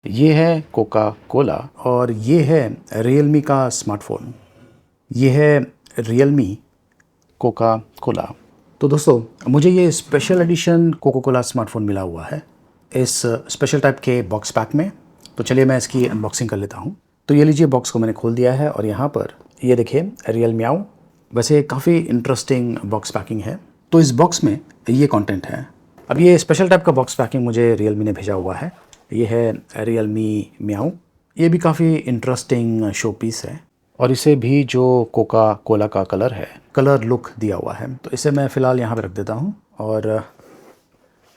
ये है Coca Cola और ये है रियलमी का स्मार्टफोन। ये है रियलमी कोका कोला। तो दोस्तों मुझे ये special edition Coca Cola smartphone मिला हुआ है इस स्पेशल टाइप के बॉक्स पैक में। तो चलिए मैं इसकी अनबॉक्सिंग कर लेता हूँ। तो ये लीजिए, बॉक्स को मैंने खोल दिया है और यहाँ पर ये देखिए रियल म्याऊ। वैसे काफ़ी इंटरेस्टिंग बॉक्स पैकिंग है। तो इस बॉक्स में ये कंटेंट है। अब ये स्पेशल टाइप का बॉक्स पैकिंग मुझे रियलमी ने भेजा हुआ है। ये है रियलमी म्याऊ। ये भी काफ़ी इंटरेस्टिंग शो पीस है और इसे भी जो कोका कोला का कलर है, कलर लुक दिया हुआ है। तो इसे मैं फ़िलहाल यहाँ पे रख देता हूँ। और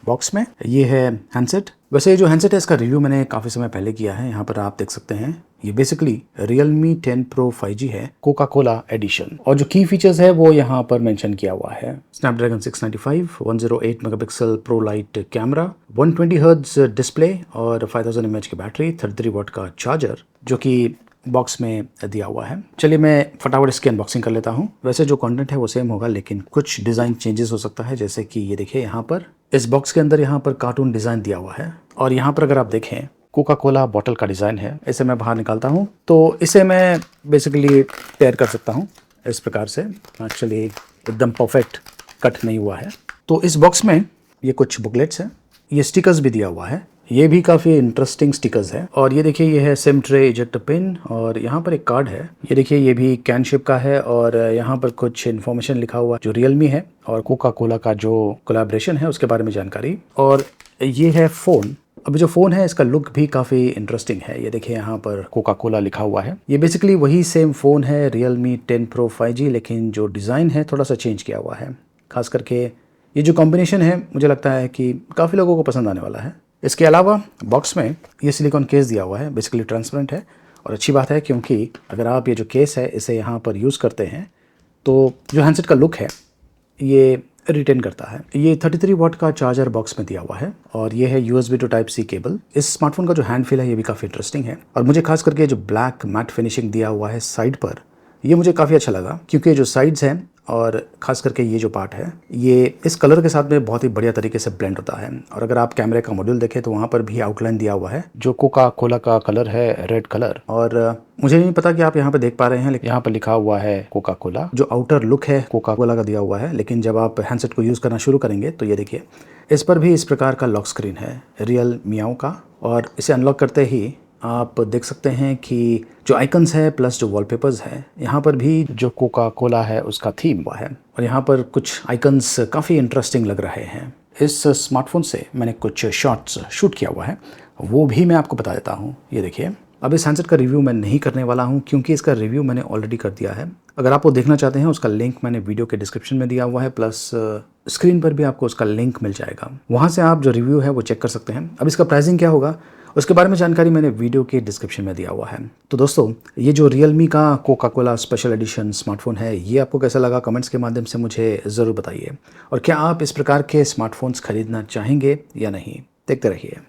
बॉक्स में ये है हैंडसेट। वैसे ये जो हैंडसेट है इसका रिव्यू मैंने काफ़ी समय पहले किया है। यहाँ पर आप देख सकते हैं ये बेसिकली Realme 10 Pro 5G है, कोका कोला एडिशन। और जो की फीचर्स है वो यहाँ पर मेंशन किया हुआ है। Snapdragon 695, 108 megapixel pro light camera, 120 hertz display और 5000 mAh की बैटरी, 33 वाट का चार्जर जो कि बॉक्स में दिया हुआ है। चलिए मैं फटाफट इसकी अनबॉक्सिंग कर लेता हूँ। वैसे जो कंटेंट है वो सेम होगा लेकिन कुछ डिज़ाइन चेंजेस हो सकता है। जैसे कि ये देखिए, यहाँ पर इस बॉक्स के अंदर यहाँ पर कार्टून डिज़ाइन दिया हुआ है और यहाँ पर अगर आप देखें कोका कोला बॉटल का डिज़ाइन है। इसे मैं बाहर निकालता हूँ तो इसे मैं बेसिकली तैयार कर सकता हूँ इस प्रकार से। एक्चुअली एकदम परफेक्ट कट नहीं हुआ है। तो इस बॉक्स में ये कुछ बुकलेट्स हैं, ये स्टिकर्स भी दिया हुआ है। ये भी काफ़ी इंटरेस्टिंग स्टिकर्स है। और ये देखिए, ये है सिम ट्रे इजेक्टर पिन और यहाँ पर एक कार्ड है। ये देखिए, ये भी कैन शेप का है और यहाँ पर कुछ इन्फॉर्मेशन लिखा हुआ जो रियलमी है और कोका कोला का जो कोलैबोरेशन है उसके बारे में जानकारी। और ये है फ़ोन। अभी जो फ़ोन है इसका लुक भी काफ़ी इंटरेस्टिंग है। ये देखिए, यहाँ पर कोका कोला लिखा हुआ है। ये बेसिकली वही सेम फ़ोन है Realme 10 Pro 5G, लेकिन जो डिज़ाइन है थोड़ा सा चेंज किया हुआ है। खास करके ये जो कॉम्बिनेशन है मुझे लगता है कि काफ़ी लोगों को पसंद आने वाला है। इसके अलावा बॉक्स में ये सिलिकॉन केस दिया हुआ है, बेसिकली ट्रांसपेरेंट है और अच्छी बात है क्योंकि अगर आप ये जो केस है इसे यहाँ पर यूज़ करते हैं तो जो हैंडसेट का लुक है ये रिटेन करता है। ये 33 वाट का चार्जर बॉक्स में दिया हुआ है और ये है USB to Type C cable. इस स्मार्टफोन का जो हैंड फील है ये भी काफ़ी इंटरेस्टिंग है और मुझे खास करके जो ब्लैक मैट फिनिशिंग दिया हुआ है साइड पर, ये मुझे काफ़ी अच्छा लगा क्योंकि जो साइड्स हैं और ख़ास करके ये जो पार्ट है ये इस कलर के साथ में बहुत ही बढ़िया तरीके से ब्लेंड होता है। और अगर आप कैमरे का मॉड्यूल देखें तो वहाँ पर भी आउटलाइन दिया हुआ है जो कोका कोला का कलर है, रेड कलर। और मुझे नहीं पता कि आप यहाँ पे देख पा रहे हैं लेकिन यहाँ पर लिखा हुआ है कोका कोला। जो आउटर लुक है कोका कोला का दिया हुआ है, लेकिन जब आप हैंडसेट को यूज़ करना शुरू करेंगे तो ये देखिए, इस पर भी इस प्रकार का लॉक स्क्रीन है रियल म्याऊ का। और इसे अनलॉक करते ही आप देख सकते हैं कि जो आइकन्स है प्लस जो वॉलपेपर्स है, यहाँ पर भी जो कोका कोला है उसका थीम हुआ है और यहाँ पर कुछ आइकन्स काफ़ी इंटरेस्टिंग लग रहे हैं। इस स्मार्टफोन से मैंने कुछ शॉट्स शूट किया हुआ है, वो भी मैं आपको बता देता हूँ। ये देखिए, अब इस हैंडसेट का रिव्यू मैं नहीं करने वाला हूँ क्योंकि इसका रिव्यू मैंने ऑलरेडी कर दिया है। अगर आप वो देखना चाहते हैं उसका लिंक मैंने वीडियो के डिस्क्रिप्शन में दिया हुआ है, प्लस स्क्रीन पर भी आपको उसका लिंक मिल जाएगा। वहाँ से आप जो रिव्यू है वो चेक कर सकते हैं। अब इसका प्राइसिंग क्या होगा उसके बारे में जानकारी मैंने वीडियो के डिस्क्रिप्शन में दिया हुआ है। तो दोस्तों, ये जो रियलमी का Coca Cola special edition smartphone है ये आपको कैसा लगा कमेंट्स के माध्यम से मुझे ज़रूर बताइए। और क्या आप इस प्रकार के स्मार्टफोन्स खरीदना चाहेंगे या नहीं, देखते रहिए।